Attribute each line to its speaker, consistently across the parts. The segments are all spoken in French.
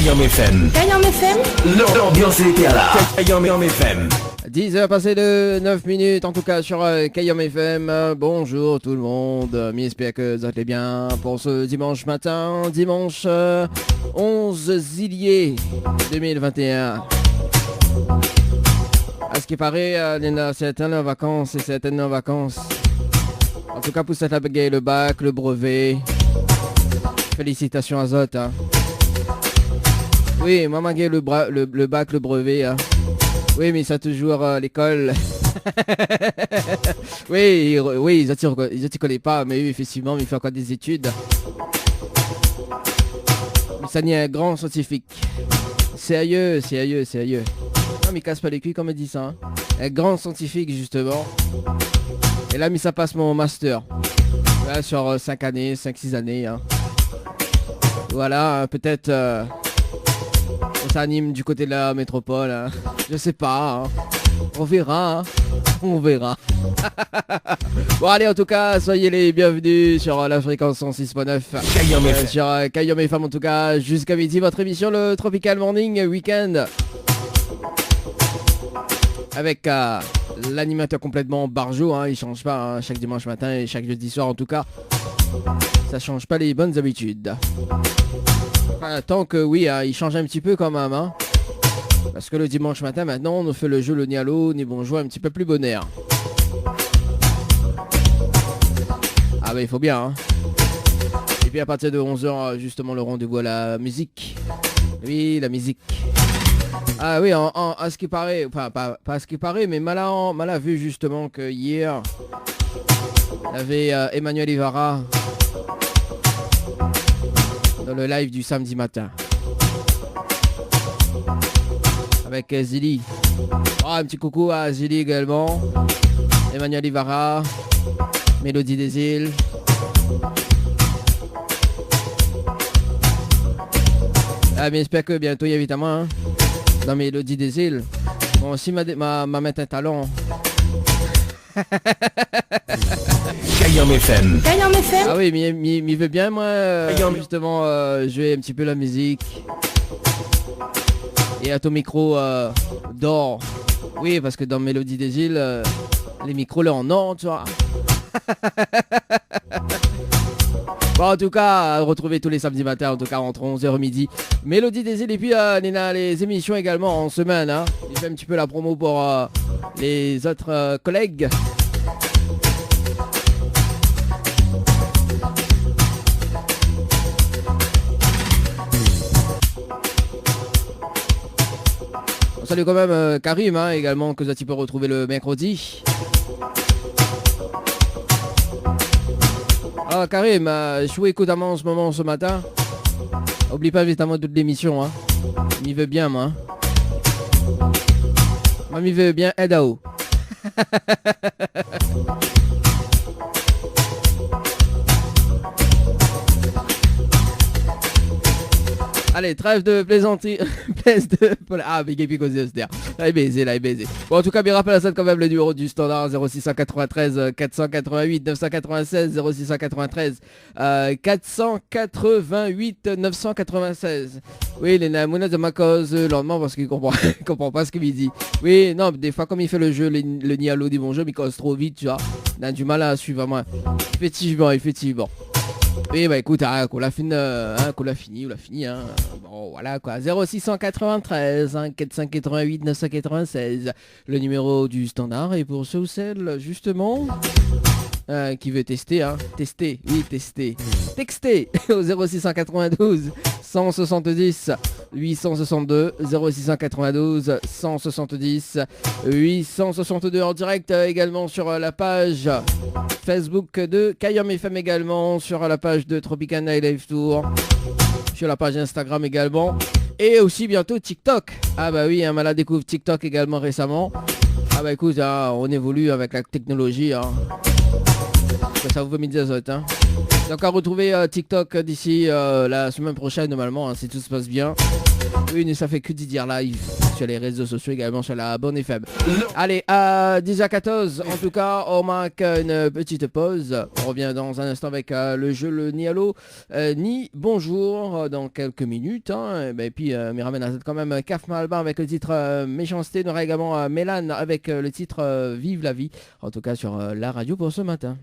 Speaker 1: Kayam FM.
Speaker 2: Kayam FM.
Speaker 1: L'ambiance est là. Kayam FM.
Speaker 3: 10h passées de 9 minutes en tout cas sur Kayam FM. Bonjour tout le monde, j'espère que vous allez bien pour ce dimanche matin, dimanche 11 juillet 2021. À ce qui paraît, il y a certaines vacances et certaines vacances. En tout cas pour cette bagaille, le bac, le brevet. Félicitations à Zot. Hein. Oui, maman gagne le bac, le brevet. Hein. Oui, mais ça toujours l'école. oui, ils ne connaissent pas, mais oui, effectivement, il fait encore des études. Mais ça n'y est un grand scientifique. Sérieux. Non, mais casse pas les couilles comme il dit ça. Hein. Un grand scientifique, justement. Et là, mais ça passe mon master. Voilà, sur 5 années, 5-6 années. Hein. Voilà, peut-être... on s'anime du côté de la métropole, hein. Je sais pas, hein. On verra. Bon allez, en tout cas, soyez les bienvenus sur la fréquence 106.9 sur Kayam FM en tout cas, jusqu'à midi, votre émission le Tropical Morning Weekend avec l'animateur complètement barjo, hein. Il change pas, hein, chaque dimanche matin et chaque jeudi soir en tout cas. Ça change pas les bonnes habitudes. Enfin, tant que oui, hein, il change un petit peu quand même, hein. Parce que le dimanche matin, maintenant, on fait le jeu le Nialo, ni bon jouer un petit peu plus bon air. Ah bah il faut bien, hein. Et puis à partir de 11h, justement, le rendez-vous à la musique. Oui, la musique. Ah oui, à ce qui paraît, enfin pas à ce qui paraît, mais mal a vu justement que hier, il y avait Emmanuel Ivara dans le live du samedi matin. Avec Zili. Oh, un petit coucou à Zili également. Emmanuel Ivara. Mélodie des îles. Ah, mais j'espère que bientôt, évidemment, hein, dans Mélodie des îles. Bon, si ma mettre un talent.
Speaker 1: Kayam FM.
Speaker 2: Kayam FM.
Speaker 3: Ah oui, mais il veut bien, moi, justement, jouer un petit peu la musique. Et à ton micro d'or. Oui, parce que dans Mélodie des îles, les micros là en or, tu vois. Bon, en tout cas, retrouvez tous les samedis matins, en tout cas entre 11h et midi. Mélodie des îles, et puis on a les émissions également en semaine. Hein. Il fait un petit peu la promo pour les autres collègues. Salut quand même Karim, hein, également, que tu peux retrouver le mercredi. Ah Karim, je suis écoutamment en ce moment, ce matin. Oublie pas évidemment toute l'émission, hein. M'y veut bien, moi. Moi, m'y veut bien Edao. Allez, trêve de plaisanterie. Ah, mais Gaby Cosé, là, il baisé. Bon, en tout cas, bien rappelle à ça quand même le numéro du standard 0693 488 996 0693 488 996. Oui, il est la monnaie de ma cause le lendemain parce qu'il comprend pas ce qu'il dit. Oui, non, des fois, comme il fait le jeu, le Nialo dit bon jeu, mais il cause trop vite, tu vois. Il a du mal à suivre moi. Effectivement. Oui, bah écoute, qu'on l'a fini, hein. Bon, voilà quoi. 0693 488 996, le numéro du standard. Et pour ceux ou celles, justement, qui veut tester, hein. Tester au 0692 170 862 0692 170 862 en direct également sur la page Facebook de Kayam FM, également sur la page de Tropical Night Live Tour, sur la page Instagram également, et aussi bientôt TikTok. Ah bah oui, hein, Mala découvre TikTok également récemment. Ah bah écoute, hein, on évolue avec la technologie, hein. Ça vous veut me dire ça, hein. Donc à retrouver TikTok d'ici la semaine prochaine normalement, hein, si tout se passe bien. Oui, mais ça fait que d'y dire live sur les réseaux sociaux, également sur la bonne FM. Allez, à 10h14, en tout cas, on marque une petite pause. On revient dans un instant avec le jeu le Ni Allo, Ni Bonjour dans quelques minutes. Hein. Et puis, Miramen a quand même Kaf Malba avec le titre Méchanceté. On aura également Mélan avec le titre Vive la vie. En tout cas, sur la radio pour ce matin.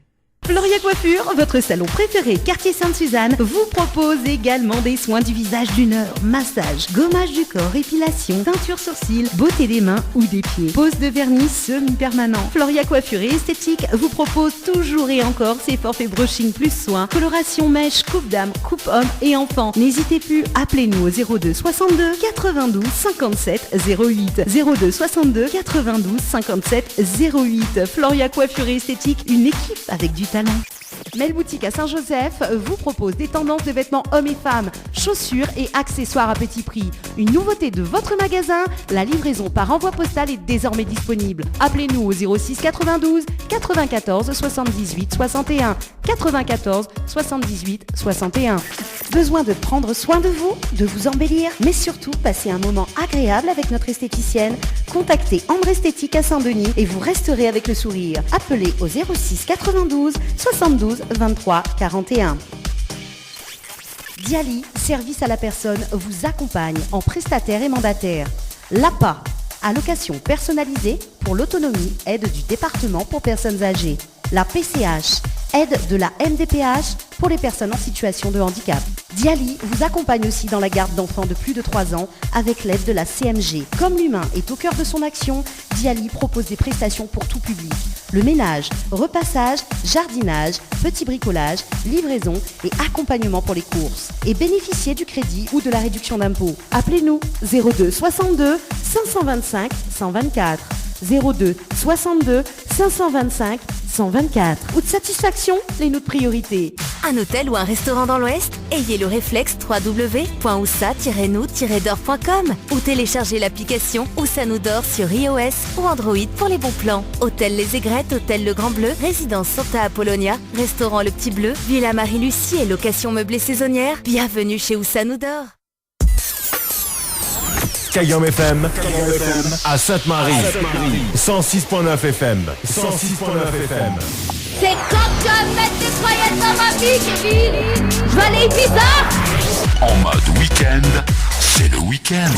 Speaker 2: Floria Coiffure, votre salon préféré quartier Sainte-Suzanne, vous propose également des soins du visage d'une heure, massage, gommage du corps, épilation, teinture sourcils, beauté des mains ou des pieds, pose de vernis semi-permanent. Floria Coiffure et Esthétique vous propose toujours et encore ses forfaits brushing plus soins, coloration mèche, coupe dame, coupe homme et enfant. N'hésitez plus, appelez-nous au 02 62 92 57 08. 02 62 92 57 08. Floria Coiffure et Esthétique, une équipe avec du talent. Mel Boutique à Saint-Joseph vous propose des tendances de vêtements hommes et femmes, chaussures et accessoires à petit prix. Une nouveauté de votre magasin, la livraison par envoi postal est désormais disponible. Appelez-nous au 06 92 94 78 61 94 78 61. Besoin de prendre soin de vous, de vous embellir, mais surtout passer un moment agréable avec notre esthéticienne? Contactez Ambre Esthétique à Saint-Denis et vous resterez avec le sourire. Appelez au 06 92 72 23 41. Diali, service à la personne, vous accompagne en prestataire et mandataire. L'APA, allocation personnalisée pour l'autonomie, aide du département pour personnes âgées. La PCH, aide de la MDPH pour les personnes en situation de handicap. Diali vous accompagne aussi dans la garde d'enfants de plus de 3 ans avec l'aide de la CMG. Comme l'humain est au cœur de son action, Diali propose des prestations pour tout public. Le ménage, repassage, jardinage, petit bricolage, livraison et accompagnement pour les courses. Et bénéficiez du crédit ou de la réduction d'impôt. Appelez-nous 02 62 525 124. 02 62 525 124. Ou de satisfaction, les notes priorités.
Speaker 4: Un hôtel ou un restaurant dans l'Ouest? Ayez le réflexe www.ousa-nous-dor.com ou téléchargez l'application Ousa nous dort sur iOS ou Android pour les bons plans. Hôtel Les Aigrettes, Hôtel Le Grand Bleu, Résidence Santa Apollonia, Restaurant Le Petit Bleu, Villa Marie-Lucie et location meublée saisonnière. Bienvenue chez Ousa nous dort.
Speaker 1: Kayom FM, à Sainte-Marie, 106.9 FM, 106.9 FM.
Speaker 5: C'est quand tu vas mettre des croyettes dans ma vie, Kevin. Je vais aller bizarre.
Speaker 6: En mode week-end, c'est le week-end.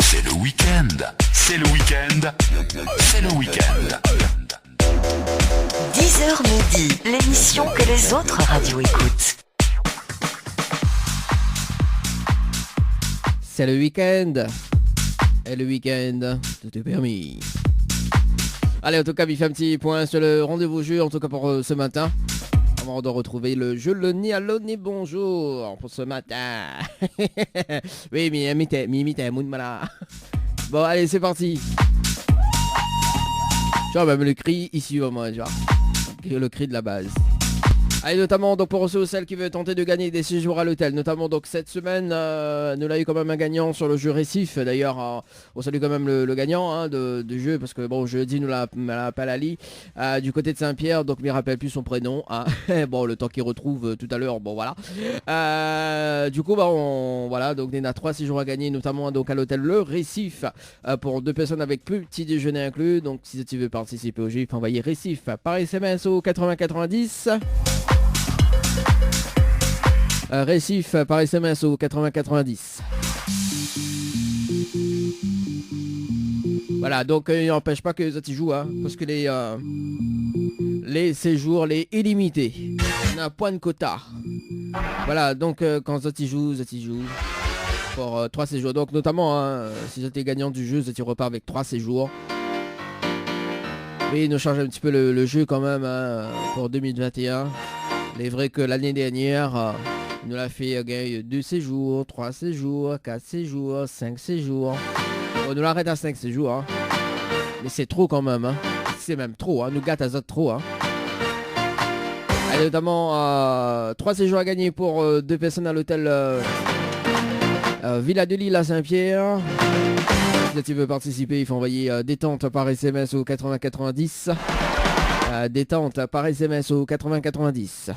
Speaker 6: C'est le week-end. C'est le week-end. C'est le week-end.
Speaker 4: 10h midi, l'émission que les autres radios écoutent.
Speaker 3: C'est le week-end. Et le week-end, tout est permis. Allez, en tout cas, il fait un petit point sur le rendez-vous jeu, en tout cas pour ce matin. Avant de retrouver le jeu le Ni Allo Ni Bonjour pour ce matin. Oui, mais Mimi, t'es un monde malade. Bon, allez, c'est parti. Tu vois, même le cri ici, vraiment, tu vois. Le cri de la base. Allez, notamment donc pour ceux ou celles qui veulent tenter de gagner des séjours à l'hôtel, notamment donc cette semaine, nous l'avons eu quand même un gagnant sur le jeu Récif. D'ailleurs, on salue quand même le gagnant hein, du jeu parce que bon, jeudi nous l'a pas Ali du côté de Saint-Pierre, donc il ne me rappelle plus son prénom. Hein. Bon, le temps qu'il retrouve tout à l'heure, bon voilà. Du coup, bah, voilà, donc il y en a 3 séjours à gagner, notamment donc à l'hôtel Le Récif pour 2 personnes avec petit déjeuner inclus. Donc si tu veux participer au jeu, il faut envoyer Récif par SMS au 8090. Récif par SMS au 8090. Voilà, donc il n'empêche pas que les autres y jouent, hein, parce que les séjours, les illimités, on a point de quota. Voilà, donc quand les autres y jouent pour 3 séjours. Donc notamment, hein, si vous êtes gagnant du jeu, vous êtes repart avec 3 séjours. Oui, il nous change un petit peu le jeu quand même hein, pour 2021. Il est vrai que l'année dernière, il nous l'a fait gagner 2 séjours, 3 séjours, 4 séjours, 5 séjours. On nous l'arrête à 5 séjours. Hein. Mais c'est trop quand même. Hein. C'est même trop. Hein. Nous gâte à ça trop. Hein. Allez, notamment 3 séjours à gagner pour 2 personnes à l'hôtel Villa de Lille à Saint-Pierre. Si tu veux participer, il faut envoyer détente par SMS au 8090. Détente par SMS au 8090.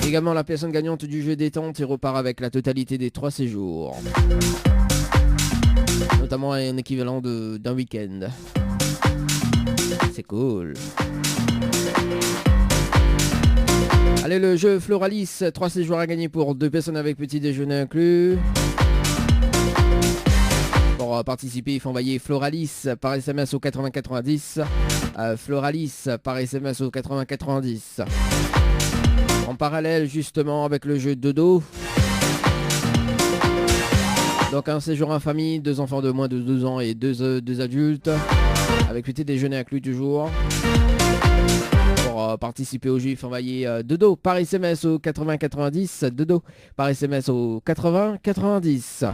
Speaker 3: Également la personne gagnante du jeu détente et repart avec la totalité des 3 séjours. Notamment un équivalent d'un week-end. C'est cool. Allez, le jeu Floralis, 3 séjours à gagner pour 2 personnes avec petit déjeuner inclus. Pour participer, il faut envoyer Floralis par SMS au 8090. Floralis par SMS au 8090. En parallèle, justement, avec le jeu Dodo. Donc un séjour en famille, 2 enfants de moins de 12 ans et 2 adultes. Avec petit déjeuner inclus toujours. Pour participer au jeu, il faut envoyer Dodo par SMS au 8090. Dodo par SMS au 8090.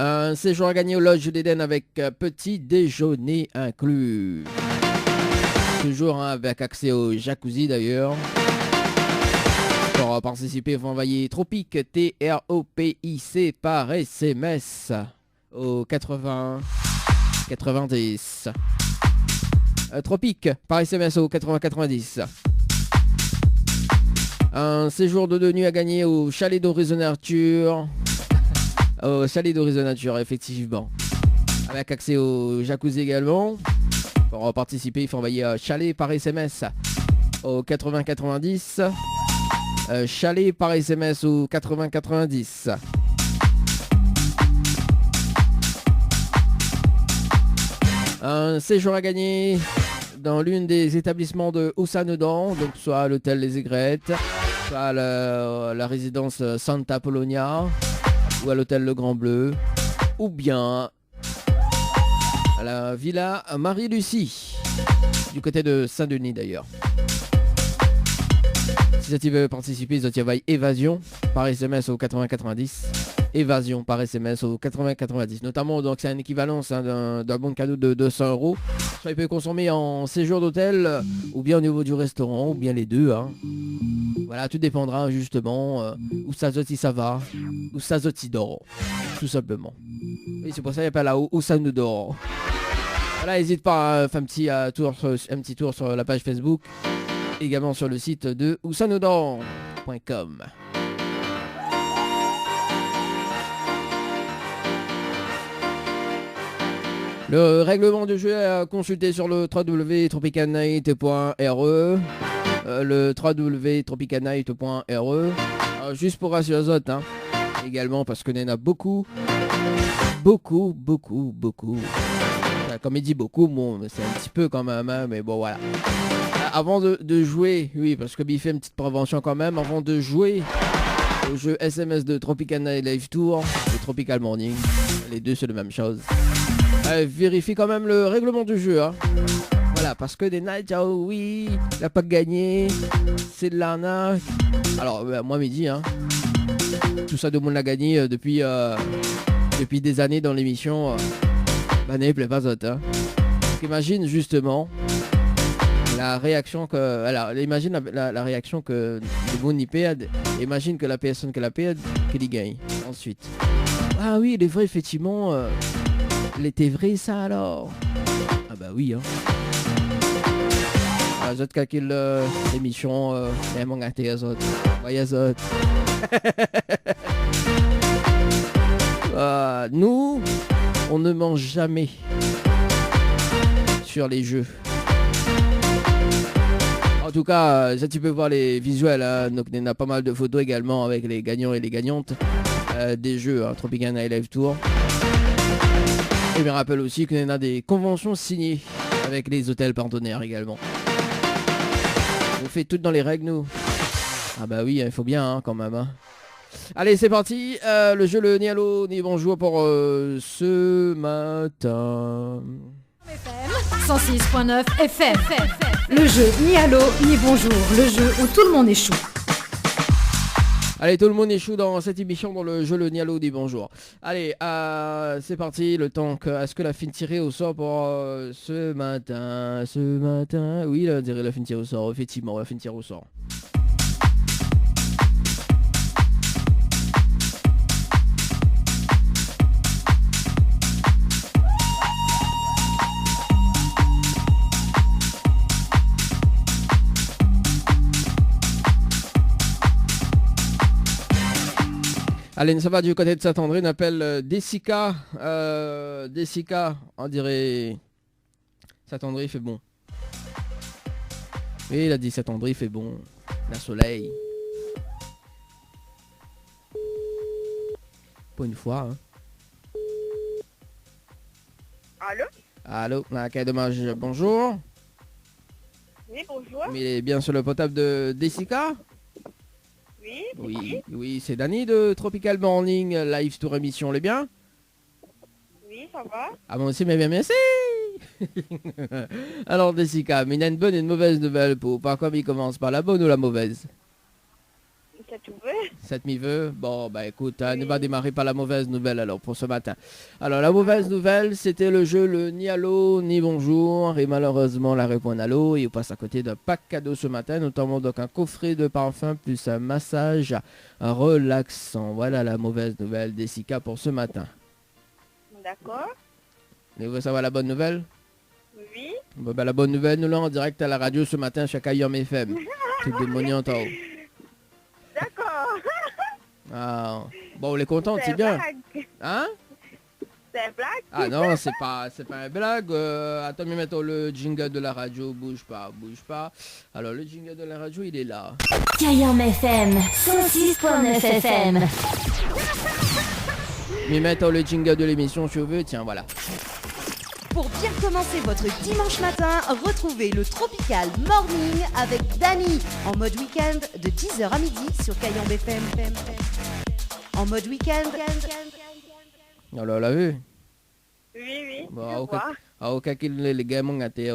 Speaker 3: Un séjour à gagner au Lodge d'Éden avec petit déjeuner inclus. Toujours avec accès au jacuzzi d'ailleurs. Pour participer, il faut envoyer Tropic, TROPIC par SMS au 8090. Tropic par SMS au 8090. Un séjour de 2 nuits à gagner au chalet d'Horizon Nature. Au chalet d'Horizon Nature, effectivement. Avec accès au jacuzzi également. Pour participer, il faut envoyer chalet par SMS au 8090. Chalet par SMS au 8090. Un séjour à gagner dans l'une des établissements de Oussanedan, donc soit l'hôtel Les Aigrettes, soit la résidence Santa Apollonia, ou à l'hôtel Le Grand Bleu, ou bien à la villa Marie-Lucie, du côté de Saint-Denis d'ailleurs. Si tu veux participer, tu envoies Évasion par SMS au 8090. Évasion par SMS au 8090. Notamment, donc c'est un équivalence d'un bon cadeau de 200 €. Soit il peut consommer en séjour d'hôtel, ou bien au niveau du restaurant, ou bien les deux. Voilà, tout dépendra justement où ça va, où ça dort, tout simplement. Et c'est pour ça qu'il appelle là où ça nous dort. Voilà, n'hésite pas à faire un petit tour sur la page Facebook. Également sur le site de ousanodor.com. Le règlement du jeu est à consulter sur le www.tropicanight.re. Le www.tropicanight.re. Juste pour rassurer les autres, également parce que il y en a beaucoup. Comme il dit beaucoup, bon, c'est un petit peu quand même, mais bon voilà. Avant de jouer, oui, parce que il fait une petite prévention quand même, avant de jouer au jeu SMS de Tropicana Live Tour et Tropical Morning, les deux c'est la même chose. Vérifie quand même le règlement du jeu, Voilà, parce que des nights, oui, il n'a pas gagné, c'est de l'arnaque. Alors, moi midi, tout ça de monde l'a gagné depuis des années dans l'émission. N'est plaît pas autre. Imagine justement la réaction que... Alors, imagine la réaction que le monde y perd. Imagine que la personne qui la perd, qu'il y gagne. Ensuite. Ah oui, il est vrai, effectivement. Il était vrai, ça, alors. Ah bah oui, Les autres, quand l'émission... ils m'ont gâté, les autres. Voyez, les autres. Nous, on ne mange jamais sur les jeux. En tout cas, ça tu peux voir les visuels, donc il y en a pas mal de photos également avec les gagnants et les gagnantes des jeux Tropicana Live Tour. Et je me rappelle aussi qu'il y en a des conventions signées avec les hôtels partenaires également. On fait tout dans les règles, nous. Ah bah oui, il faut bien quand même. Allez, c'est parti. Le jeu, le ni allô, ni bonjour pour ce matin.
Speaker 7: 106.9 FM. Le jeu ni allô, ni bonjour. Le jeu où tout le monde échoue.
Speaker 3: Allez, tout le monde échoue dans cette émission dans le jeu le ni allô, ni bonjour. Allez, c'est parti. Le temps que... Est-ce que la fin tirée au sort pour ce matin? Oui, on dirait la fin tirée au sort. Effectivement, la fin tirée au sort. Allez, ça va du côté de Saint-André, on appelle Dessica. Dessica, on dirait... Saint-André, il fait bon. Oui, il a dit Saint-André, il fait bon. La soleil. Pas une fois, hein.
Speaker 8: Allô?
Speaker 3: Allô, quel dommage, bonjour.
Speaker 8: Oui, bonjour.
Speaker 3: Mais il est bien sur le potable de Dessica?
Speaker 8: Oui,
Speaker 3: Oui, c'est Dani de Tropical Morning Live Tour émission, les bien?
Speaker 8: oui, ça va.
Speaker 3: Ah, moi aussi, mais bien, merci. Alors, Dessica, mais il y a une bonne et une mauvaise nouvelle pour. Par quoi il commence, par la bonne ou la mauvaise?
Speaker 8: Ça tout veut.
Speaker 3: Cette m'y veut. Bon, bah écoute, ne va démarrer par la mauvaise nouvelle alors pour ce matin. Alors, la mauvaise nouvelle, c'était le jeu le ni allô ni bonjour. Et malheureusement, la réponse allô. Et on passe à côté d'un pack cadeau ce matin, notamment donc un coffret de parfum plus un massage relaxant. Voilà la mauvaise nouvelle d'Essica pour ce matin.
Speaker 8: D'accord.
Speaker 3: Et vous savez la bonne nouvelle?
Speaker 8: Oui.
Speaker 3: Bon, bah, la bonne nouvelle, nous l'avons en direct à la radio ce matin chez Kayom FM. Tout de monument en haut.
Speaker 8: D'accord.
Speaker 3: Ah, bon, on est content, c'est bien.
Speaker 8: Blague.
Speaker 3: Hein?
Speaker 8: C'est blague.
Speaker 3: Ah non, c'est pas une blague. Attends, mais mettons le jingle de la radio. Bouge pas. Alors, le jingle de la radio, il est là.
Speaker 4: Kayam FM 106.9 FM.
Speaker 3: Mais mettons le jingle de l'émission, si vous voulez. Tiens, voilà.
Speaker 2: Pour bien commencer votre dimanche matin, retrouvez le Tropical Morning avec Dani en mode week-end de 10h à midi sur Kayam FM. En mode week-end.
Speaker 3: Alors, on l'a vu?
Speaker 8: Oui,
Speaker 3: Bon, aucun qu'il les gars m'ont gâté.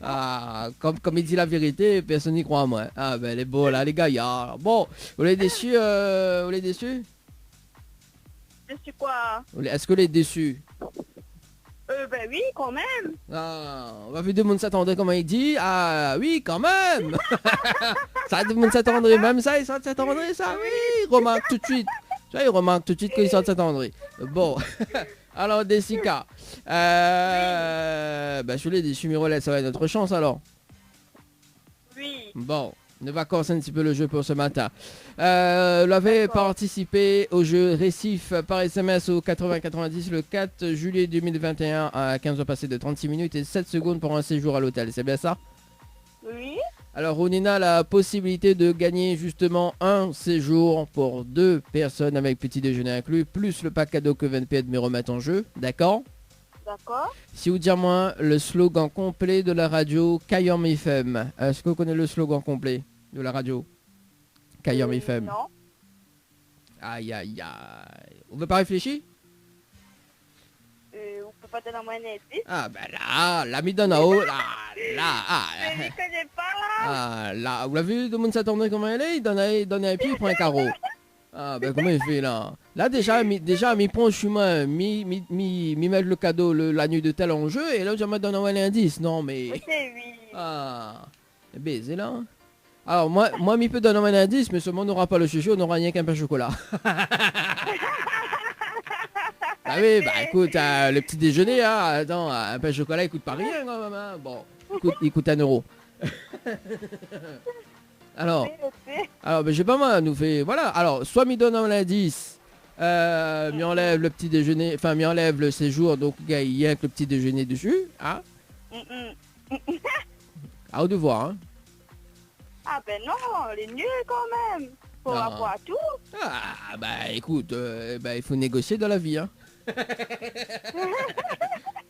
Speaker 3: Ah, comme il dit la vérité, personne n'y croit à moi. Ah, ben, les beaux là, les gaillards. Bon, vous les déçus?
Speaker 8: Je suis quoi?
Speaker 3: Est-ce que les déçus?
Speaker 8: Ben oui, quand même.
Speaker 3: Ah, on va vu tout le monde s'attendrait comment il dit. Ah oui, quand même. Ça, tout le monde s'attendrait. Même ça, ils sortent s'attendrait, ça. Oui, remarque tout de suite. Tu vois, il remarque tout de suite qu'ils sortent s'attendrait. Bon. Alors, Dessica. Ben, je l'ai dit, Chumirolette, ça va être notre chance alors.
Speaker 8: Oui.
Speaker 3: Bon. Ne va commencer un petit peu le jeu pour ce matin. Vous avez participé au jeu Récif par SMS au 8090 le 4 juillet 2021 à 15h passées de 36 minutes et 7 secondes pour un séjour à l'hôtel. C'est bien ça?
Speaker 8: Oui.
Speaker 3: Alors, Ronina a la possibilité de gagner justement un séjour pour 2 personnes avec petit déjeuner inclus, plus le pack cadeau que VNP me remettent en jeu. D'accord?
Speaker 8: D'accord.
Speaker 3: Si vous dire moi le slogan complet de la radio Kayam FM. Est-ce que vous connaissez le slogan complet de la radio Kayam FM?
Speaker 8: Non.
Speaker 3: Aïe. On veut pas réfléchir?
Speaker 8: On peut pas te donner un indice.
Speaker 3: Ah ben là, la mise en haut, là.
Speaker 8: Je ne connais pas.
Speaker 3: Ah là, vous l'avez vu, tout le monde s'attendait comment elle est, il donne un pied, il prend un carreau. Ah ben comment il fait là? Là déjà mi prend le chemin, mi met le cadeau la nuit de tel en jeu et là je me donne un indice. Non mais.
Speaker 8: Ok, oui.
Speaker 3: Ah, baiser là. Alors moi mi peut donner un indice, mais seulement on n'aura pas le chouchou, on n'aura rien qu'un pain au chocolat. Ah oui, bah écoute, le petit déjeuner, hein, attends, un pain au chocolat il coûte pas rien quand même. Hein. Bon, il coûte 1 euro. Alors ben, j'ai pas mal nous fait. Voilà, alors soit m'y donne un indice, m'y enlève le petit déjeuner, enfin m'y enlève le séjour, donc il y a que le petit déjeuner dessus, hein. À vous de voir, hein.
Speaker 8: Ah ben non, elle est nulle quand même. Faut avoir tout.
Speaker 3: Ah bah écoute, il faut négocier dans la vie, hein.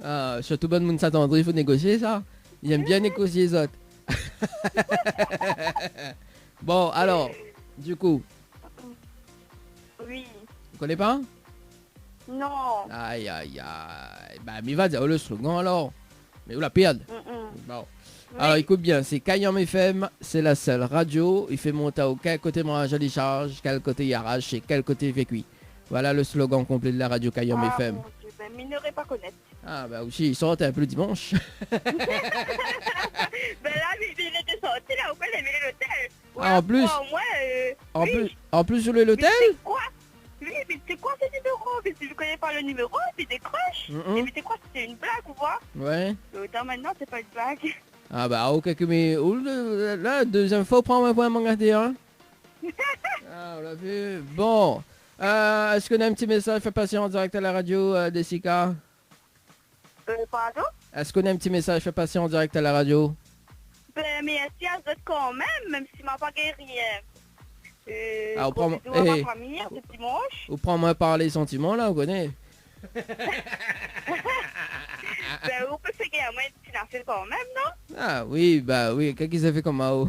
Speaker 3: Ah, surtout bonne monde s'attendrait, il faut négocier ça. Il aime bien négocier les autres. Bon, alors, du coup.
Speaker 8: Oui.
Speaker 3: Vous connaissez pas?
Speaker 8: Non.
Speaker 3: Aïe. Bah, mais va dire le slogan alors. Mais vous la perdez. Bon.
Speaker 8: Oui.
Speaker 3: Alors, écoute bien, c'est Kayam FM, c'est la seule radio. Il fait monter au quel côté moi je décharge, quel côté il arrache et quel côté il fait cuit. Voilà le slogan complet de la radio Kayam FM.
Speaker 8: Mon Dieu, ben, m'ignorer pas connaître.
Speaker 3: Ah, bah aussi, il sort un peu le dimanche.
Speaker 8: Ben là, il était sorti là, pourquoi il avait l'hôtel?
Speaker 3: Ah, en plus. En plus, sur l'hôtel?
Speaker 8: Mais c'est quoi? Oui, mais c'est quoi ce numéro? Mais si je connais pas le numéro, puis décroche. Mais c'est quoi? C'était une blague ou quoi?
Speaker 3: Ouais.
Speaker 8: Autant maintenant, c'est pas une blague.
Speaker 3: Ah bah ok, mais là, deuxième fois, prends un point à mon gâté, hein. Ah, on l'a vu. Bon. Est-ce qu'on a un petit message fait passer en direct à la radio, Dessica?
Speaker 8: Pardon?
Speaker 3: Est-ce qu'on a un petit message fait passer en direct à la radio?
Speaker 8: Ben, merci à vous quand même si m'a pas guéri.
Speaker 3: Ah, on prend...
Speaker 8: à ma famille, ce dimanche.
Speaker 3: Ou prends-moi par les sentiments, là, on connaît.
Speaker 8: Ben, vous pensez qu'il y a moins de financier quand même, non?
Speaker 3: Ah oui, bah oui, qu'est-ce qu'ils ont fait comme Mao?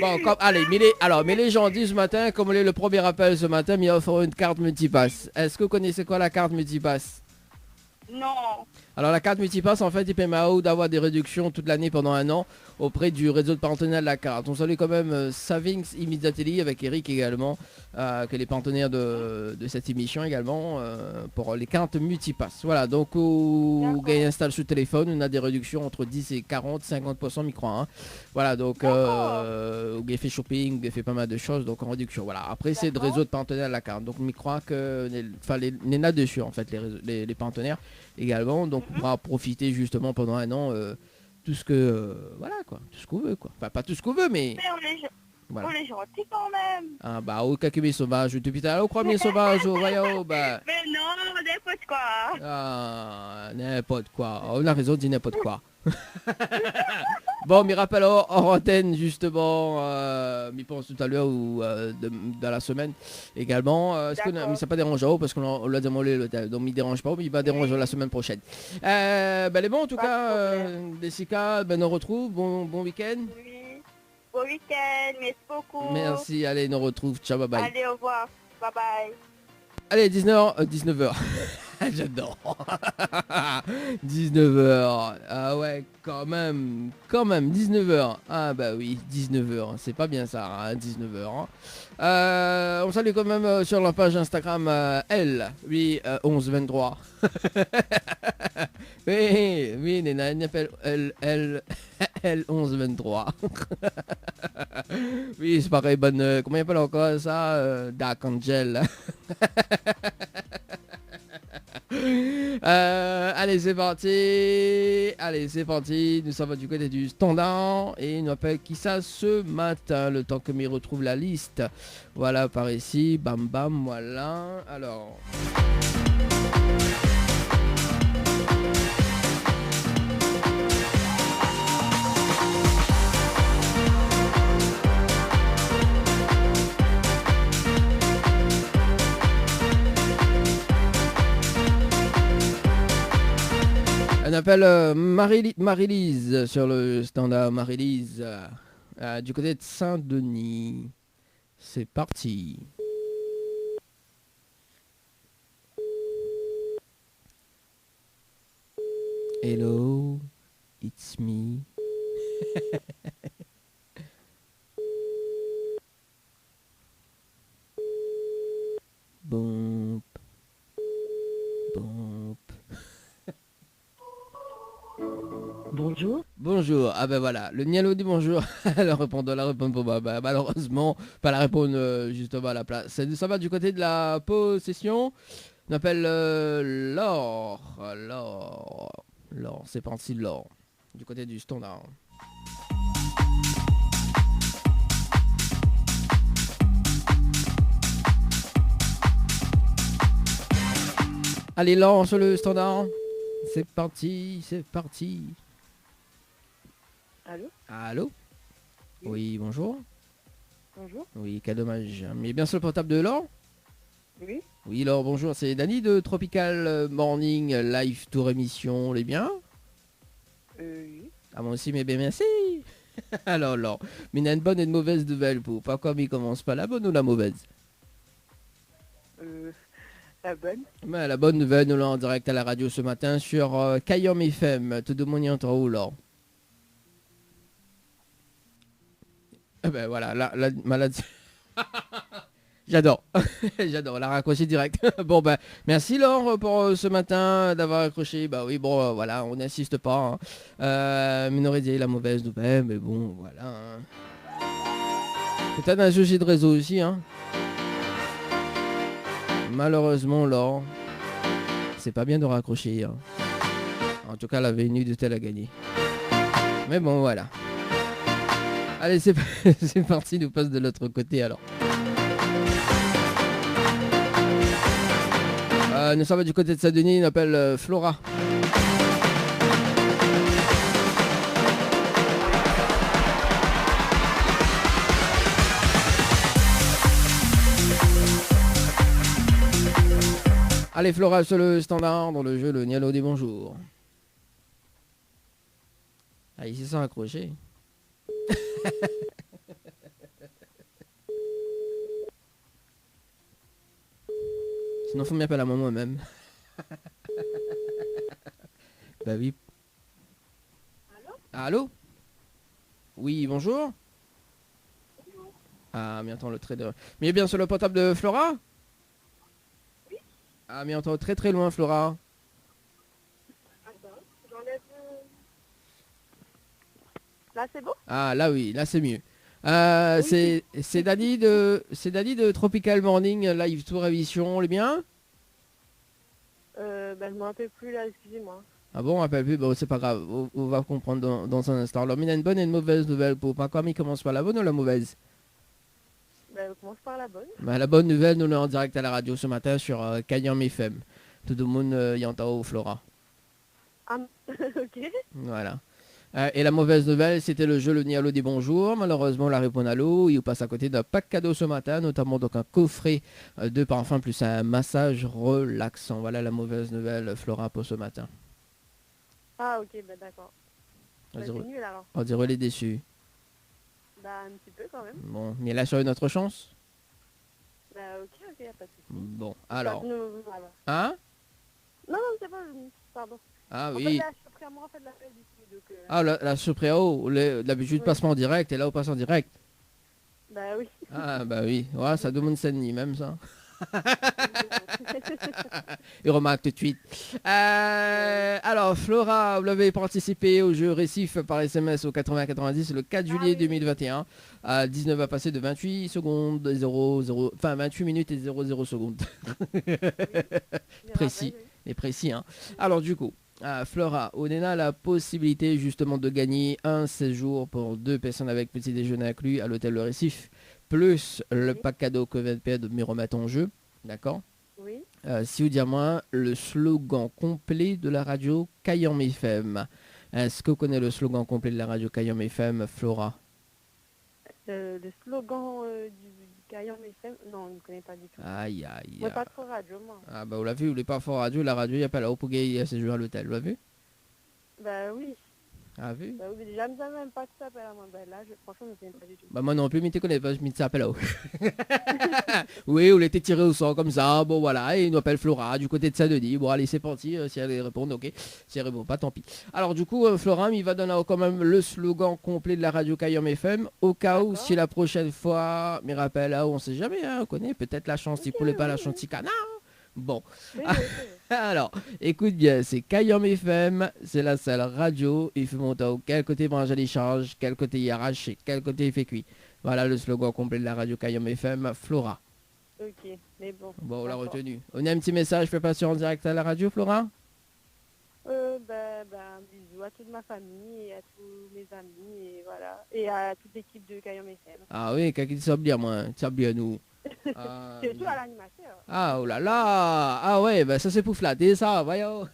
Speaker 3: Bon, allez, mais les gens disent ce matin, comme on est le premier appel ce matin, il offre une carte multipass. Est-ce que vous connaissez quoi la carte multipass?
Speaker 8: Non.
Speaker 3: Alors la carte multipass, en fait, il permet à d'avoir des réductions toute l'année pendant un an auprès du réseau de partenaires de la carte. On salue quand même Savings Immediately avec Eric également, que les partenaires de cette émission également, pour les cartes multipass. Voilà, donc vous installe sur téléphone, on a des réductions entre 10 et 40, 50% micro. Hein. Voilà, donc vous avez fait shopping, vous avez fait pas mal de choses, donc en réduction. Voilà, après c'est le réseau de partenaires de la carte. Donc je crois que les là-dessus en fait, les partenaires également, donc on pourra profiter justement pendant un an tout ce que voilà quoi, tout ce qu'on veut quoi, enfin pas tout ce qu'on veut mais
Speaker 8: voilà. On est gentil quand même.
Speaker 3: Ah bah au kakumi sauvage depuis tout à l'heure, crois bien sauvage au voyons bah
Speaker 8: mais non, n'importe quoi.
Speaker 3: Ah n'importe quoi, on a raison de dire n'importe quoi. Bon, m'y rappelle hors antenne justement, m'y pense tout à l'heure ou dans la semaine également. Est-ce que ça pas dérange parce qu'on l'a demandé l'hôtel, donc m'y dérange pas, mais il va déranger la semaine prochaine. Les bons en tout cas, Dessica, on retrouve, bon week-end.
Speaker 8: Oui, bon week-end, merci beaucoup.
Speaker 3: Merci, allez, on retrouve, ciao, bye bye.
Speaker 8: Allez, au revoir, bye bye.
Speaker 3: Allez, 19h. J'adore. 19h. Ah ouais, quand même, 19h. Ah bah oui, 19h. C'est pas bien ça, hein, 19h. On salue quand même sur la page Instagram L1123. Oui, Néna, elle appelle L1123. Oui, c'est pareil, bonne... comment il appelle encore ça Dark Angel. Allez c'est parti, nous sommes du côté du standard et il nous appelle qui ça ce matin, le temps que m'y retrouve la liste. Voilà par ici, bam bam, voilà. Alors on appelle Marie-Lise sur le standard. Marie-Lise du côté de Saint-Denis. C'est parti. Hello, it's me. Bon.
Speaker 9: Bonjour.
Speaker 3: Bonjour. Ah ben voilà, le Nialo dit bonjour. Elle répond pour moi. Bah, malheureusement, pas la répondre justement à la place. Ça va du côté de la possession. On appelle Laure. Laure, c'est parti Laure. Du côté du standard. Allez Laure sur le standard. C'est parti. Allô? Oui, bonjour.
Speaker 8: Bonjour.
Speaker 3: Oui, quel dommage. Mais bien sûr le portable de Laure?
Speaker 8: Oui.
Speaker 3: Oui, Laure, bonjour. C'est Dany de Tropical Morning Live Tour émission. Les bien?
Speaker 8: Oui.
Speaker 3: Ah, moi aussi, mais bien merci. Alors, Laure, mais il y a une bonne et une mauvaise nouvelle pour. Pas comme il commence pas, la bonne ou la mauvaise?
Speaker 8: La bonne.
Speaker 3: Mais la bonne nouvelle, nous l'avons en direct à la radio ce matin sur Kayom FM. Tout le monde y entend où, Laure? Eh ben voilà, la maladie. J'adore. J'adore, la raccroché direct. Bon ben, merci Laure pour ce matin d'avoir accroché. Bah oui, bon, voilà, on n'insiste pas. Hein. Mais on aurait dit la mauvaise nouvelle, mais bon, voilà. Hein. Peut-être un souci de réseau aussi, hein. Malheureusement, Laure, c'est pas bien de raccrocher. Hein. En tout cas, la venue de tel a gagné. Mais bon, voilà. Allez, c'est c'est parti, nous passe de l'autre côté alors. Nous sommes du côté de Saint-Denis, il appelle Flora. Allez Flora sur le standard dans le jeu le Nialo des bonjours. Ah, il s'est sans accroché. Sinon faut m'appeler à moi-même. Bah oui. Allô? Oui, bonjour. Ah, mais attends, le trader. Mais bien sur le portable de Flora? Ah, mais entend très très loin, Flora.
Speaker 8: Attends, j'enlève... Là, c'est bon?
Speaker 3: Ah, là oui, là c'est mieux. C'est Dani de Tropical Morning Live Tour Émission, les biens?
Speaker 8: Je m'en rappelle plus là, excusez-moi.
Speaker 3: Ah bon, on rappelle plus, bon c'est pas grave, on va comprendre dans un instant. Alors, il y a une bonne et une mauvaise nouvelle pour pas quoi, mais il commence par la bonne ou la mauvaise?
Speaker 8: On commence par la bonne.
Speaker 3: Bah, la bonne nouvelle, nous on est en direct à la radio ce matin sur Cayenne FM. Tout le monde y entend Flora.
Speaker 8: Ah, ok.
Speaker 3: Voilà. Et la mauvaise nouvelle, c'était le jeu Le Nialo des bonjours. Malheureusement, la réponse à l'eau, il passe à côté d'un pack cadeau ce matin, notamment donc un coffret de parfum plus un massage relaxant. Voilà la mauvaise nouvelle, Flora, pour ce matin.
Speaker 8: Ah, ok, d'accord. C'est nul alors.
Speaker 3: On dirait les déçus.
Speaker 8: Un petit peu quand même.
Speaker 3: Bon, mais là sur une autre chance?
Speaker 8: Ok, y a pas de souci.
Speaker 3: Bon, alors.
Speaker 8: Voilà.
Speaker 3: Hein?
Speaker 8: Non, c'est pas... Pardon.
Speaker 3: Ah
Speaker 8: en
Speaker 3: oui.
Speaker 8: fait, la surprise, moi, en fait, l'appel d'ici. Donc,
Speaker 3: Ah, la surprise, d'habitude,
Speaker 8: oui.
Speaker 3: passe pas en direct, et là, on passe en direct.
Speaker 8: Bah oui.
Speaker 3: Ah, bah oui. Ouais, ça demande scène même, ça. Et remarque tout de suite. Alors, Flora, vous l'avez participé au jeu Récif par SMS au 80-90 le 4 juillet 2021. À 19 à passer de 28 secondes, 00, enfin 28 minutes et 00 secondes. Précis. Et précis, hein. Alors, du coup, Flora, on a la possibilité justement de gagner un séjour pour 2 personnes avec petit déjeuner inclus à l'hôtel Le Récif, plus le pack cadeau que VNP de me remettre en jeu. D'accord?
Speaker 8: Oui.
Speaker 3: Si vous dites moi le slogan complet de la radio Cayenne FM. Est-ce que vous connaissez le slogan complet de la radio Cayenne FM, Flora?
Speaker 8: Le slogan du Cayenne FM, non, je ne connais pas du tout.
Speaker 3: Aïe, aïe.
Speaker 8: Moi, pas trop radio, moi.
Speaker 3: Ah bah vous l'avez vu, vous n'êtes pas fort radio, la radio, il n'y a pas là-haut pour gagner à séjour à l'hôtel, vous l'avez vu?
Speaker 8: Bah oui.
Speaker 3: Ah vu?
Speaker 8: Bah oui, déjà, même pas que ça appelle à moi. Bah là, franchement, je ne connais pas du tout.
Speaker 3: Bah moi non plus, mais tu connais pas, je me dis ça appelle là-haut. Oui, on était tiré au sort comme ça, bon voilà, et il nous appelle Flora du côté de Saint-Denis. Bon allez, c'est parti, si elle répond, ok. Si elle répond pas, tant pis. Alors du coup, Flora, il va donner quand même le slogan complet de la radio Cayenne FM, au cas où, si la prochaine fois, me rappelle, on sait jamais, hein, on connaît peut-être la chance, il pouvait pas la chance, canard. Bon.
Speaker 8: Oui,
Speaker 3: Alors, écoute bien, c'est Cayenne FM, c'est la seule radio, il fait monter quel côté brancher les charges, quel côté il arrache, quel côté il fait cuit. Voilà le slogan complet de la radio Cayenne FM, Flora.
Speaker 8: Ok, mais bon.
Speaker 3: Bon, on l'a retenu. On a un petit message, fais passer en direct à la radio, Flora?
Speaker 8: Un bisou à toute ma famille et à tous mes amis et voilà. Et à toute l'équipe de Cayenne FM.
Speaker 3: Ah oui, quelqu'un qui s'oublie à moi, tu s'oublie à nous.
Speaker 8: Surtout à l'animateur.
Speaker 3: Ah, oh là là. Ah ouais, bah ça c'est pour flatter ça, voyons.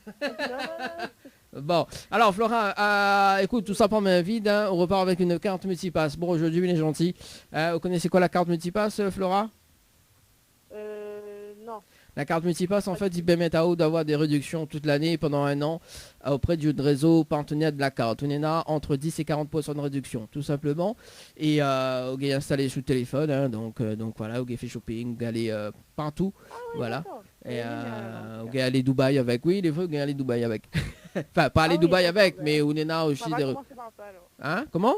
Speaker 3: Bon, alors Flora, écoute, tout ça prend main vide, hein, on repart avec une carte multipass. Bon, aujourd'hui, il est gentil. Vous connaissez quoi la carte multipass, Flora?
Speaker 8: Non.
Speaker 3: La carte multipass, en fait, il permet à vous d'avoir des réductions toute l'année pendant un an auprès du réseau partenaire de la carte. On est là entre 10 et 40% de réduction, tout simplement. Et vous pouvez installer sur le téléphone, hein, donc voilà, vous pouvez faire shopping, vous pouvez aller partout, voilà. Et vous pouvez aller Dubaï avec, oui, les fois, vous pouvez aller Dubaï avec. Enfin, pas aller Dubaï avec, mais on est là aussi. Hein, comment?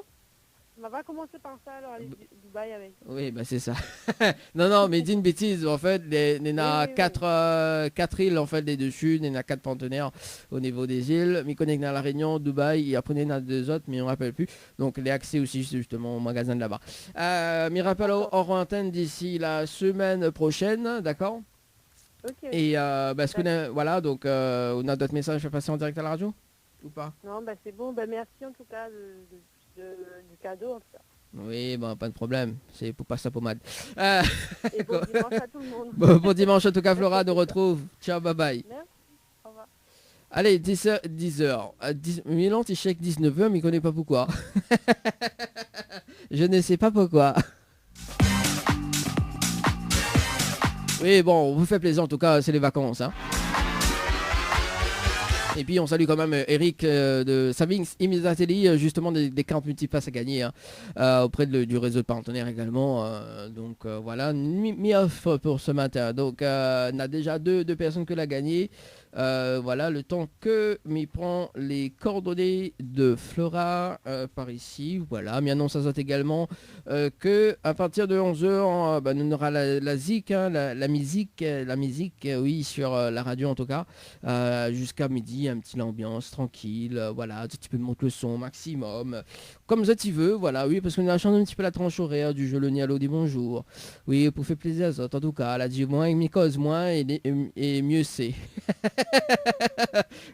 Speaker 8: On va commencer par ça, alors aller Dubaï avec.
Speaker 3: Oui, bah c'est ça. non, mais dis une bêtise, en fait, il y en a 4 îles, en fait, les dessus, il y en a 4 partenaires au niveau des îles. Mais connecté à la Réunion, Dubaï, et après il y en a 2 autres, mais on ne rappelle plus. Donc les accès aussi, justement, au magasin de là-bas. Mais rappel hors antenne d'ici la semaine prochaine, d'accord?
Speaker 8: Okay.
Speaker 3: Et parce qu'on a, voilà, donc on a d'autres messages à passer en direct à la radio? Ou pas?
Speaker 8: Non, c'est bon, merci en tout cas du cadeau en tout cas.
Speaker 3: Oui, bon, pas de problème. C'est pour passer sa pommade.
Speaker 8: Et bon dimanche à tout le monde.
Speaker 3: Bon dimanche en tout cas, Flora, nous retrouve. Ciao, bye bye.
Speaker 8: Merci. Au revoir.
Speaker 3: Allez, 10h. Milan, tu chèques 19h, mais il connaît pas pourquoi. Je ne sais pas pourquoi. Oui, bon, on vous fait plaisir en tout cas, c'est les vacances. Hein. Et puis on salue quand même Eric de Savings Immediately, justement des cartes multipasses à gagner hein, auprès du réseau de partenaires également. Donc voilà, mi-off pour ce matin. Donc on a déjà deux personnes que l'a gagné. Voilà, le temps que m'y prend les coordonnées de Flora par ici. Voilà, mais annonce ça également que à partir de 11h, on aura la zik, hein, la musique, oui, sur la radio en tout cas, jusqu'à midi, un petit ambiance tranquille. Voilà, tu peux monter le son au maximum, comme ça tu veux. Voilà, oui, parce qu'on a changé un petit peu la tranche horaire du jeu Le Nialo dit bonjour. Oui, pour faire plaisir à ça, en tout cas, elle a dit moins, il m'y cause moins et mieux c'est.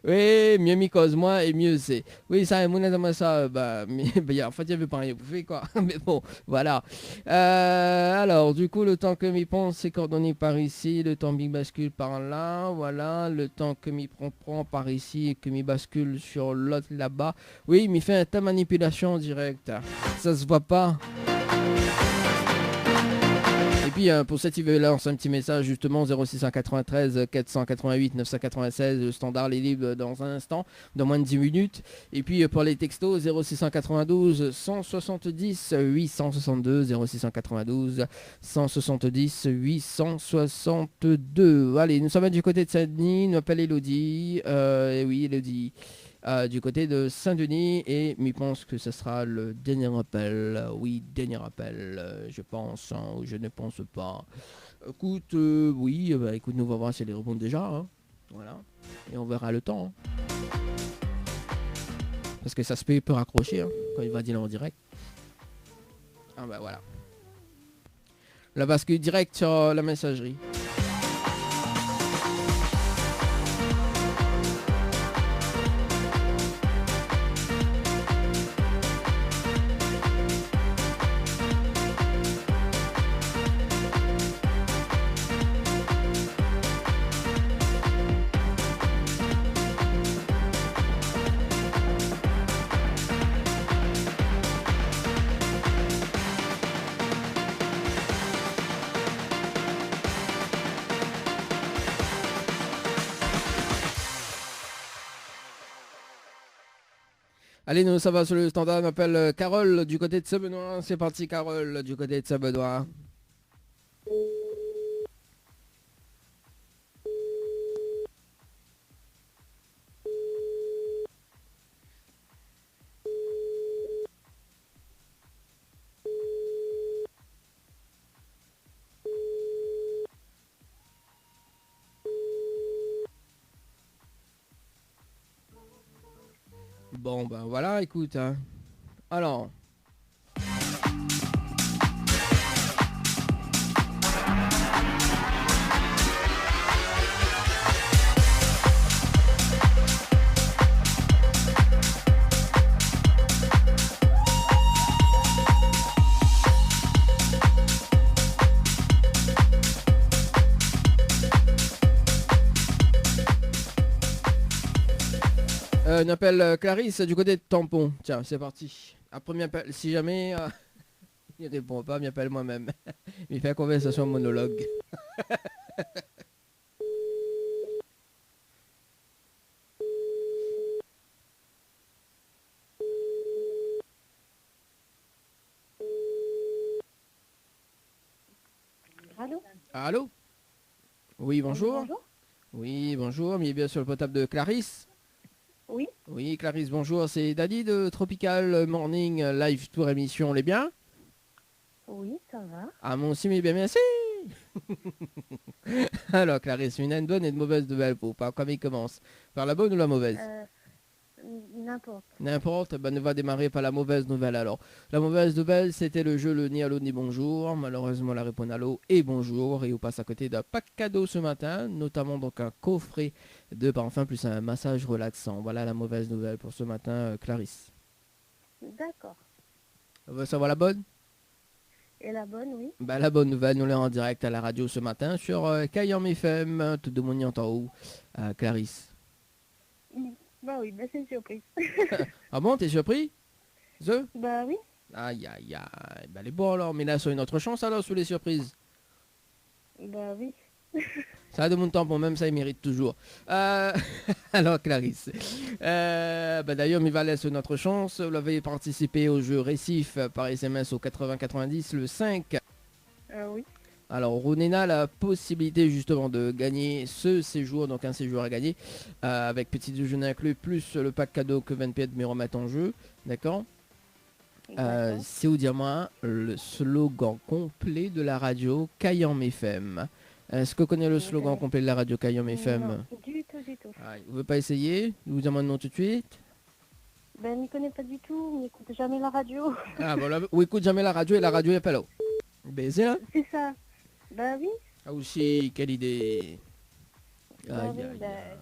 Speaker 3: Oui, mieux m'y cause moins et mieux c'est. Oui, ça, mon ça, mais en fait, il y avait pas rien bouffé, quoi. Mais bon, voilà. Alors, du coup, le temps que m'y pense, c'est coordonné par ici, le temps m'y bascule par là, voilà. Le temps que m'y prend par ici et que m'y bascule sur l'autre là-bas. Oui, il m'y fait un tas de manipulation en direct. Ça se voit pas. Et puis pour ça, tu veux lancer un petit message justement 0693 488 996, le standard est libre dans un instant, dans moins de 10 minutes. Et puis pour les textos 0692 170 862, 0692 170 862. Allez, nous sommes du côté de Saint-Denis, nous appelle Elodie. Et oui, Elodie. Du côté de Saint-Denis et je pense que ce sera le dernier appel. Oui, dernier appel, je pense, hein, ou je ne pense pas. Écoute, oui, écoute, nous on va voir si elle répond déjà. Hein. Voilà. Et on verra le temps. Hein. Parce que ça se peut raccrocher hein, quand il va dire en direct. Ah bah voilà. La bascule direct sur la messagerie. Allez, nous, ça va sur le standard, m'appelle Carole du côté de Saint-Benoît. C'est parti, Carole, du côté de Saint-Benoît. Bon, ben voilà, écoute. Hein. Alors. On appelle Clarisse du côté de Tampon. Tiens, c'est parti. Un premier appel. Si jamais il répond pas, il appelle moi-même. Il fait la conversation monologue.
Speaker 8: Allô?
Speaker 3: Allô? Oui, bonjour.
Speaker 8: Bonjour.
Speaker 3: Oui, bonjour. Mais bien sur le potable de Clarisse.
Speaker 8: Oui.
Speaker 3: Oui, Clarisse, bonjour. C'est Dadi de Tropical Morning Live Tour émission. On est bien?
Speaker 8: Oui, ça va.
Speaker 3: Ah, mon sim est bien, merci. Alors, Clarisse, une bonne et une mauvaise nouvelle pour pas comme il commence. Par la bonne ou la mauvaise?
Speaker 8: N'importe.
Speaker 3: N'importe, on va démarrer par la mauvaise nouvelle alors. La mauvaise nouvelle, c'était le jeu Le Ni Allô Ni Bonjour. Malheureusement, la réponse allô et bonjour. Et on passe à côté d'un pack cadeau ce matin, notamment donc un coffret de parfum plus un massage relaxant. Voilà la mauvaise nouvelle pour ce matin, Clarisse.
Speaker 8: D'accord.
Speaker 3: Ça va la bonne?
Speaker 8: Et la bonne, oui.
Speaker 3: Bah, la bonne nouvelle, nous l'avons en direct à la radio ce matin sur Kayam FM, tout de mon en haut, Clarisse.
Speaker 8: Bah oui, bah c'est une surprise.
Speaker 3: Ah bon, t'es surpris?
Speaker 8: Bah oui.
Speaker 3: Aïe aïe aïe, bah les bon alors, mais là sur une autre chance alors sur les surprises.
Speaker 8: Bah oui.
Speaker 3: Ça a de mon temps pour même ça il mérite toujours. Alors Clarisse, bah d'ailleurs il va laisser une autre chance. Vous l'avez participé au jeu Récif par SMS au 80-90 le 5.
Speaker 8: Oui.
Speaker 3: Alors Ronena a la possibilité justement de gagner ce séjour, donc un séjour à gagner avec petit déjeuner inclus plus le pack cadeau que 20 pieds de me remettre en jeu, d'accord. C'est au diamant le slogan complet de la radio Kayam FM. Est-ce que vous connaissez le slogan complet de la radio Kayam FM?
Speaker 8: Non, du tout, du tout.
Speaker 3: Ah, vous ne voulez pas essayer? Je vous demande non tout de suite.
Speaker 8: Ben, il n'y connaît pas du tout, il n'écoute jamais la radio.
Speaker 3: Ah, voilà, ou écoute jamais la radio et la radio est pas là. Baiser là?
Speaker 8: C'est ça. Bah oui.
Speaker 3: Ah aussi, quelle idée.
Speaker 8: Bah
Speaker 3: Aïe,
Speaker 8: oui,
Speaker 3: aïe,
Speaker 8: bah,
Speaker 3: aïe.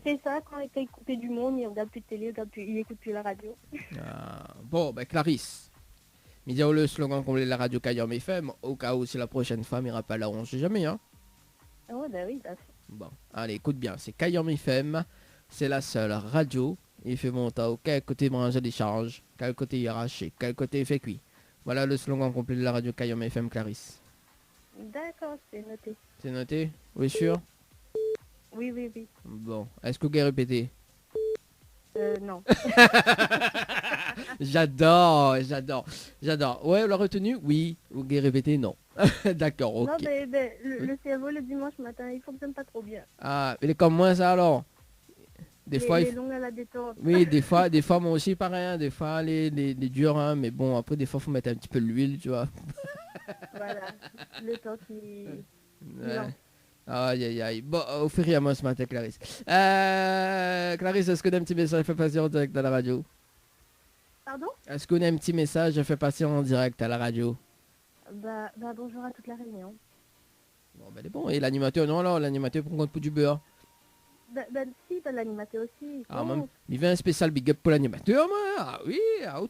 Speaker 8: c'est ça, quand il écoute du monde, il regarde plus de télé, il écoute plus la radio.
Speaker 3: Ah, bon, ben Clarisse. Mais dire le slogan complet de la radio Kayam FM, au cas où si la prochaine femme ira pas là, on sait jamais, hein.
Speaker 8: Ah ouais, bah oui, bah.
Speaker 3: Bon, allez, écoute bien, c'est Kayam FM, c'est la seule radio. Il fait monter au quel côté brancher des charges, quel côté il arraché, quel côté il fait cuit. Voilà le slogan complet de la radio Kayam FM, Clarisse.
Speaker 8: D'accord, c'est noté.
Speaker 3: C'est noté? Oui, sûr?
Speaker 8: Oui, oui, oui.
Speaker 3: Bon, est-ce que vous pouvez répéter?
Speaker 8: Non.
Speaker 3: J'adore. Ouais, on l'a retenu? Oui. Vous pouvez répéter? Non. D'accord, ok.
Speaker 8: Non, mais le cerveau, le dimanche matin, il fonctionne pas trop bien.
Speaker 3: Ah, il est comme moi ça alors? Des fois,
Speaker 8: il est long à la détente.
Speaker 3: oui, des fois moi aussi pareil, hein, des fois les durs, hein, mais bon, après des fois faut mettre un petit peu l'huile, tu vois.
Speaker 8: Voilà, le temps qui...
Speaker 3: Ouais.
Speaker 8: Non.
Speaker 3: Aïe aïe aïe. Bon, au fait à moi ce matin, Clarisse. Clarisse, est-ce qu'on a un petit message fait passer en direct à la radio?
Speaker 8: Pardon?
Speaker 3: Est-ce qu'on a un petit message fait passer en direct à la radio?
Speaker 8: Bah bonjour à toute la réunion.
Speaker 3: Bon, ben c'est bon. Et l'animateur, non alors, l'animateur pour compte pour du beurre.
Speaker 8: Si, l'animateur aussi.
Speaker 3: Ah, même, il y a un spécial big up pour l'animateur, moi. Ah oui,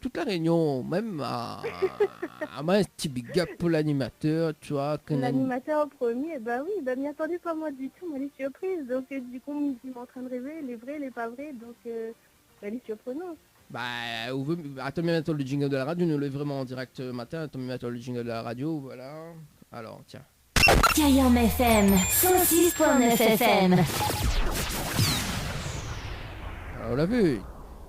Speaker 3: toute la réunion, même un petit big up pour l'animateur, tu vois.
Speaker 8: L'animateur en premier, bah oui, m'y attendez pas moi du tout, moi les surprises. Donc du coup, il est en train de rêver, les vrais, les pas vrais, donc les surprenants.
Speaker 3: Bah, attends, mettre le jingle de la radio, nous le vraiment en direct matin. Attends, mettre le jingle de la radio, voilà. Alors, tiens.
Speaker 4: Kayam FM, 106.9 FM.
Speaker 3: On l'a vu.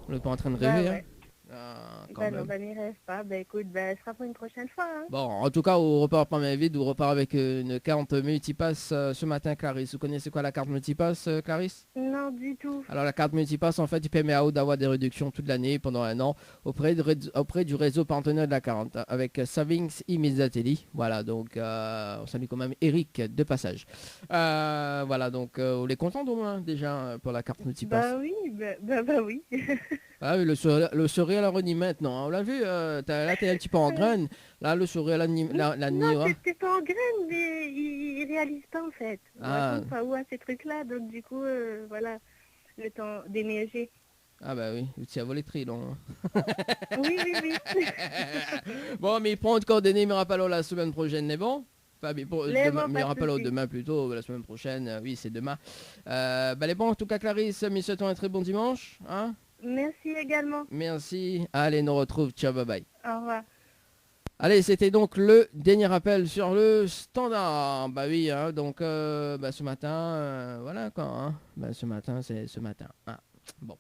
Speaker 3: On n'est pas en train de rêver,
Speaker 8: ouais.
Speaker 3: Hein.
Speaker 8: Non, n'y rêve pas. Écoute, ce sera pour une prochaine fois. Hein.
Speaker 3: Bon, en tout cas, on repart pas main vide, on repart avec une carte multipass ce matin, Clarisse. Vous connaissez quoi la carte multipass, Clarisse?
Speaker 8: Non, du tout.
Speaker 3: Alors la carte multipass, en fait, il permet à Aude d'avoir des réductions toute l'année pendant un an auprès du réseau partenaire de la 40 avec Savings Immediately. Voilà, donc on salue quand même Eric de passage. Voilà, donc on est content au moins déjà pour la carte multipass.
Speaker 8: Bah oui, oui.
Speaker 3: Ah oui, le sourire à la renie maintenant. On l'a vu, là t'es un petit peu en graine. Là le sourire à la nuit.
Speaker 8: Non, t'es pas en graine, mais il réalise pas en fait. On raconte pas où à ces trucs-là, donc du coup, voilà, le temps d'émerger.
Speaker 3: Ah bah oui, tu as volé tri donc.
Speaker 8: Oui.
Speaker 3: Bon, mais il prend de coordonnées, il me rappelle la semaine prochaine, mais bon. Enfin, mais me rappelle demain plutôt, la semaine prochaine, oui c'est demain. Les bons en tout cas Clarisse, mais souhaitons un très bon dimanche. Hein.
Speaker 8: Merci également.
Speaker 3: Merci. Allez, nous retrouve. Ciao, bye bye.
Speaker 8: Au revoir.
Speaker 3: Allez, c'était donc le dernier appel sur le standard. Bah oui, hein, donc ce matin, voilà quoi. Hein. Ce matin, c'est ce matin. Ah, bon.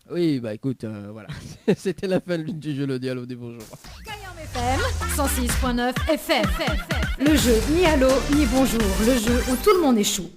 Speaker 3: Oui, écoute, voilà. C'était la fin du jeu, le dialogue des bonjours.
Speaker 7: Kayam FM, 106.9 FM. Le jeu ni allô ni bonjour. Le jeu où tout le monde est chou.